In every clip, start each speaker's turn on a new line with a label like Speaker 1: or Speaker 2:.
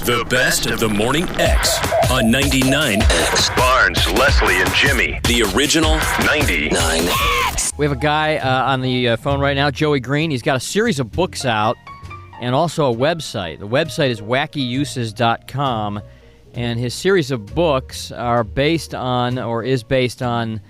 Speaker 1: The best of the Morning X on 99X. Barnes, Leslie, and Jimmy. The original 99X.
Speaker 2: We have a guy on the phone right now, Joey Green. He's got a series of books out and also a website. The website is wackyuses.com, and his series of books are based on, or is based on,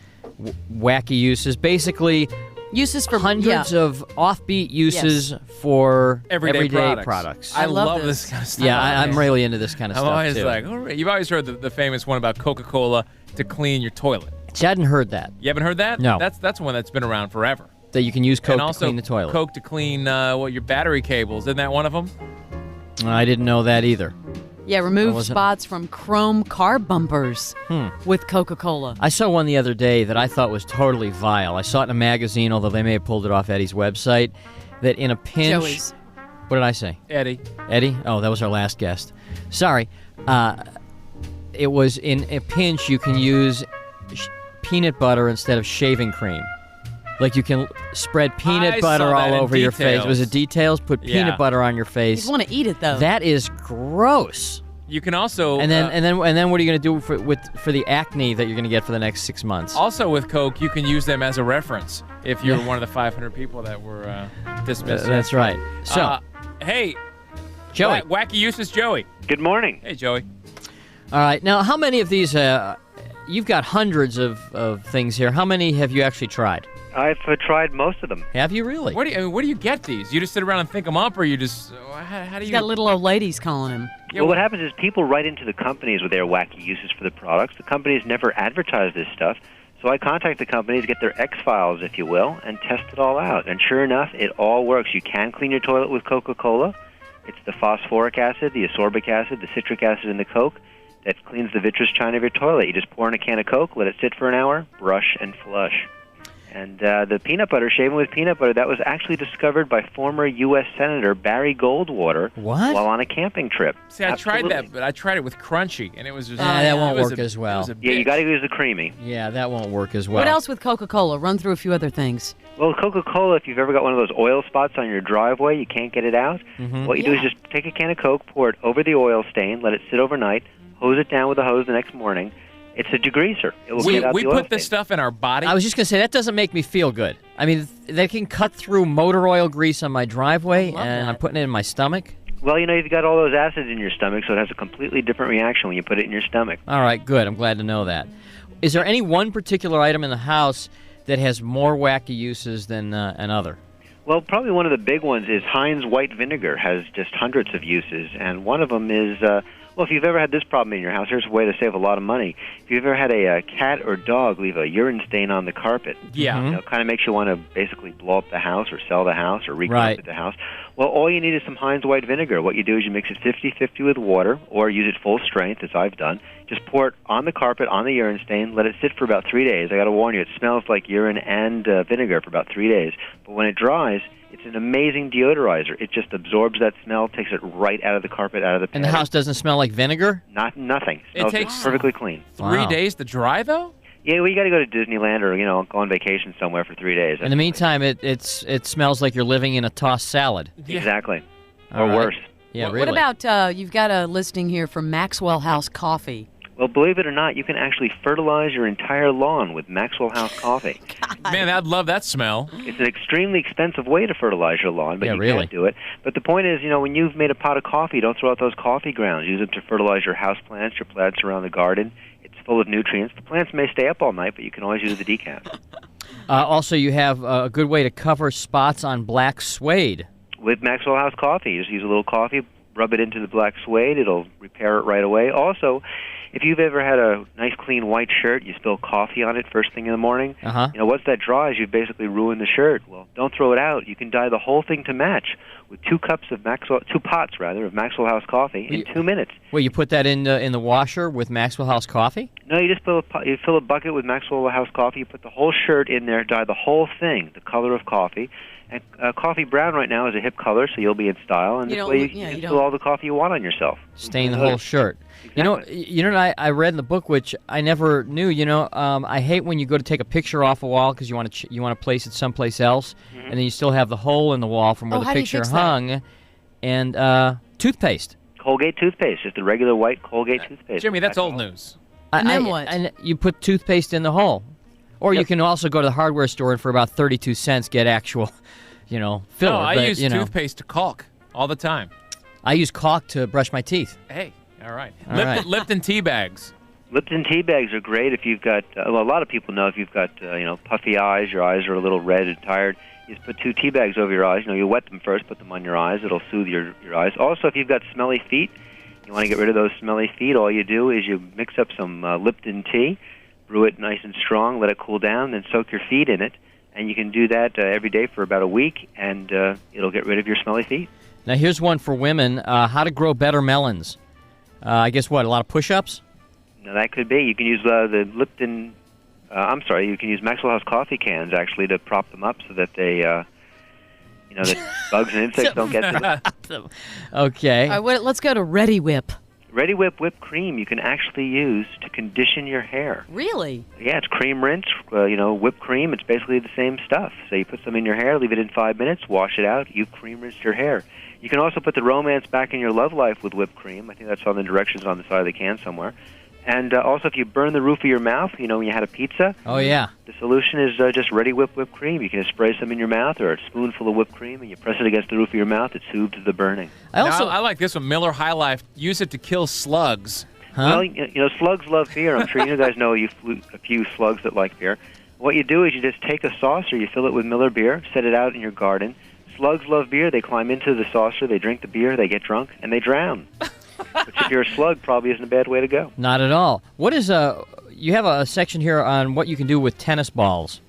Speaker 2: wacky uses. Basically,
Speaker 3: uses for
Speaker 2: hundreds of offbeat uses for everyday products.
Speaker 4: I love this kind of stuff.
Speaker 2: Yeah, I'm really into this kind of stuff,
Speaker 4: always
Speaker 2: too.
Speaker 4: like, all right. You've always heard the famous one about Coca-Cola to clean your toilet.
Speaker 2: See, I hadn't heard that.
Speaker 4: You haven't heard that?
Speaker 2: No.
Speaker 4: That's one that's been around forever.
Speaker 2: That you can use Coke
Speaker 4: and also
Speaker 2: to clean the toilet.
Speaker 4: Coke to clean your battery cables. Isn't that one of them?
Speaker 2: I didn't know that either.
Speaker 3: Yeah, remove spots from chrome car bumpers with Coca-Cola.
Speaker 2: I saw one the other day that I thought was totally vile. I saw it in a magazine, although they may have pulled it off Eddie's website, that in a pinch...
Speaker 3: Joey's.
Speaker 2: What did I say?
Speaker 4: Eddie?
Speaker 2: Oh, that was our last guest. Sorry. It was in a pinch you can use peanut butter instead of shaving cream. Like you can spread peanut butter all over your face. Was it details? Put peanut butter on your face.
Speaker 3: You want to eat it though.
Speaker 2: That is gross.
Speaker 4: You can also
Speaker 2: and then what are you going to do for the acne that you're going to get for the next 6 months?
Speaker 4: Also with Coke, you can use them as a reference if you're one of the 500 people that were dismissed.
Speaker 2: That's right. So,
Speaker 4: hey,
Speaker 2: Joey,
Speaker 4: Wacky Uses Joey.
Speaker 5: Good morning.
Speaker 4: Hey, Joey.
Speaker 2: All right. Now, how many of these? You've got hundreds of things here. How many have you actually tried?
Speaker 5: I've tried most of them.
Speaker 2: Have you really?
Speaker 4: Where do you get these? You just sit around and think them up, or you just how do you?
Speaker 3: He's got little old ladies calling him.
Speaker 5: Yeah, well, what happens is people write into the companies with their wacky uses for the products. The companies never advertise this stuff, so I contact the companies, get their X-files, if you will, and test it all out. And sure enough, it all works. You can clean your toilet with Coca-Cola. It's the phosphoric acid, the ascorbic acid, the citric acid in the Coke that cleans the vitreous chine of your toilet. You just pour in a can of Coke, let it sit for an hour, brush and flush. And the peanut butter, shaving with peanut butter, that was actually discovered by former U.S. Senator Barry Goldwater while on a camping trip.
Speaker 4: See, I tried that, but I tried it with Crunchy, and it was just...
Speaker 2: that won't work as well.
Speaker 5: Yeah, you got to use the creamy.
Speaker 2: Yeah, that won't work as well.
Speaker 3: What else with Coca-Cola? Run through a few other things.
Speaker 5: Well, Coca-Cola, if you've ever got one of those oil spots on your driveway, you can't get it out, what you do is just take a can of Coke, pour it over the oil stain, let it sit overnight, hose it down with a hose the next morning. It's a degreaser. It will get out the oil
Speaker 4: We put this
Speaker 5: stain.
Speaker 4: stuff in our body.
Speaker 2: I was just going to say, that doesn't make me feel good. I mean, they can cut through motor oil grease on my driveway, and I'm putting it in my stomach.
Speaker 5: Well, you've got all those acids in your stomach, so it has a completely different reaction when you put it in your stomach.
Speaker 2: All right, good. I'm glad to know that. Is there any one particular item in the house that has more wacky uses than another?
Speaker 5: Well, probably one of the big ones is Heinz white vinegar has just hundreds of uses, and one of them is... well, if you've ever had this problem in your house, here's a way to save a lot of money. If you've ever had a cat or dog leave a urine stain on the carpet, it kind of makes you want to basically blow up the house or sell the house or recarpet the house. Well, all you need is some Heinz white vinegar. What you do is you mix it 50-50 with water or use it full strength, as I've done. Just pour it on the carpet, on the urine stain, let it sit for about 3 days. I got to warn you, it smells like urine and vinegar for about 3 days. But when it dries, it's an amazing deodorizer. It just absorbs that smell, takes it right out of the carpet, out of the patio.
Speaker 2: And the house doesn't smell like vinegar?
Speaker 5: Nothing. It
Speaker 4: takes
Speaker 5: perfectly clean.
Speaker 4: 3 days to dry, though?
Speaker 5: Yeah, well, you got to go to Disneyland or go on vacation somewhere for 3 days.
Speaker 2: In the meantime, it smells like you're living in a tossed salad.
Speaker 5: Exactly,
Speaker 2: All
Speaker 5: or worse.
Speaker 2: Yeah, really.
Speaker 3: What about you've got a listing here from Maxwell House Coffee?
Speaker 5: Well, believe it or not, you can actually fertilize your entire lawn with Maxwell House coffee.
Speaker 4: Man, I'd love that smell.
Speaker 5: It's an extremely expensive way to fertilize your lawn, but you can do it. But the point is, when you've made a pot of coffee, don't throw out those coffee grounds. Use them to fertilize your house plants, your plants around the garden. It's full of nutrients. The plants may stay up all night, but you can always use the decaf.
Speaker 2: Also, you have a good way to cover spots on black suede.
Speaker 5: With Maxwell House coffee, you just use a little coffee, rub it into the black suede. It'll repair it right away. Also, if you've ever had a nice clean white shirt, you spill coffee on it first thing in the morning, once that dries, you've basically ruined the shirt. Well, don't throw it out. You can dye the whole thing to match with 2 pots of Maxwell House coffee in 2 minutes.
Speaker 2: Well, you put that in the washer with Maxwell House coffee?
Speaker 5: No, you just fill a bucket with Maxwell House coffee, you put the whole shirt in there, dye the whole thing the color of coffee. And coffee brown right now is a hip color, so you'll be in style. And this way you can spill all the coffee you want on yourself.
Speaker 2: Stain the whole shirt.
Speaker 5: Exactly.
Speaker 2: You know what I read in the book, which I never knew. I hate when you go to take a picture off a wall because you want to place it someplace else, and then you still have the hole in the wall from where the picture hung. And toothpaste.
Speaker 5: Colgate toothpaste, just the regular white Colgate toothpaste.
Speaker 4: Jimmy, that's old news.
Speaker 3: And then what?
Speaker 2: And you put toothpaste in the hole. Or you can also go to the hardware store and for about 32 cents get actual, filler.
Speaker 4: No, I use toothpaste to caulk all the time.
Speaker 2: I use caulk to brush my teeth.
Speaker 4: Hey, all right.
Speaker 2: All right.
Speaker 4: Lipton tea bags.
Speaker 5: Lipton tea bags are great if you've got, a lot of people know if you've got, puffy eyes, your eyes are a little red and tired, you just put 2 tea bags over your eyes. You wet them first, put them on your eyes. It'll soothe your eyes. Also, if you've got smelly feet, you want to get rid of those smelly feet, all you do is you mix up some Lipton tea, brew it nice and strong, let it cool down, then soak your feet in it. And you can do that every day for about a week, and it'll get rid of your smelly feet.
Speaker 2: Now, here's one for women. How to grow better melons. I guess what, a lot of push-ups?
Speaker 5: Now, that could be. You can use the Lipton, you can use Maxwell House coffee cans, actually, to prop them up so that they, that bugs and insects don't get to them.
Speaker 2: Okay.
Speaker 3: All right, let's go to Ready Whip.
Speaker 5: Ready Whip whipped cream you can actually use to condition your hair.
Speaker 3: Really?
Speaker 5: Yeah, it's cream rinse, whipped cream. It's basically the same stuff. So you put some in your hair, leave it in 5 minutes, wash it out. You've cream rinsed your hair. You can also put the romance back in your love life with whipped cream. I think that's on the directions on the side of the can somewhere. And also, if you burn the roof of your mouth, when you had a pizza.
Speaker 2: Oh, yeah.
Speaker 5: The solution is just Ready whipped cream. You can just spray some in your mouth or a spoonful of whipped cream, and you press it against the roof of your mouth. It soothes the burning.
Speaker 4: I like this one, Miller High Life. Use it to kill slugs.
Speaker 2: Huh?
Speaker 5: Well, slugs love beer. I'm sure you guys know a few slugs that like beer. What you do is you just take a saucer, you fill it with Miller beer, set it out in your garden. Slugs love beer. They climb into the saucer, they drink the beer, they get drunk, and they drown. Which, if you're a slug, probably isn't a bad way to go.
Speaker 2: Not at all. What is you have a section here on what you can do with tennis balls.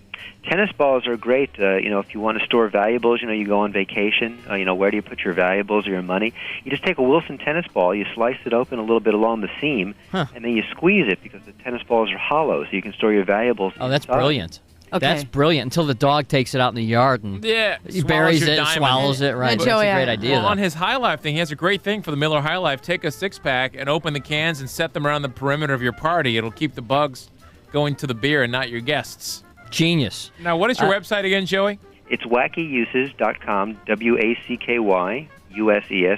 Speaker 5: Tennis balls are great. If you want to store valuables, you go on vacation. Where do you put your valuables or your money? You just take a Wilson tennis ball, you slice it open a little bit along the seam, and then you squeeze it because the tennis balls are hollow, so you can store your valuables.
Speaker 2: Oh, that's
Speaker 5: inside.
Speaker 2: brilliant.
Speaker 3: Okay.
Speaker 2: That's brilliant until the dog takes it out in the yard and he buries it, swallows it. Right,
Speaker 3: Yeah,
Speaker 2: that's
Speaker 3: Joey,
Speaker 2: a great idea.
Speaker 4: Well, on his High Life thing, he has a great thing for the Miller High Life. Take a 6-pack and open the cans and set them around the perimeter of your party. It'll keep the bugs going to the beer and not your guests.
Speaker 2: Genius.
Speaker 4: Now, what is your website again, Joey?
Speaker 5: It's wackyuses.com, WACKYUSES,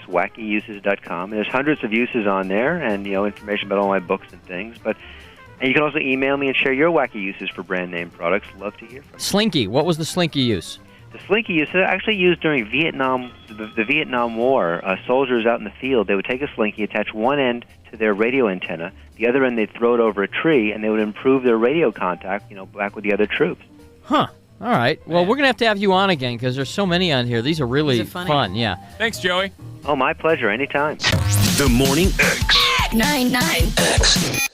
Speaker 5: wackyuses.com. There's hundreds of uses on there and, information about all my books and things. And you can also email me and share your wacky uses for brand name products. Love to hear from you.
Speaker 2: Slinky. What was the Slinky use?
Speaker 5: The Slinky use is actually used during the Vietnam War. Soldiers out in the field, they would take a Slinky, attach one end to their radio antenna, the other end they'd throw it over a tree, and they would improve their radio contact, back with the other troops.
Speaker 2: Huh. All right. Well, we're going to have you on again because there's so many on here. These are really fun. Yeah.
Speaker 4: Thanks, Joey.
Speaker 5: Oh, my pleasure. Anytime.
Speaker 1: The Morning X.
Speaker 6: 99X.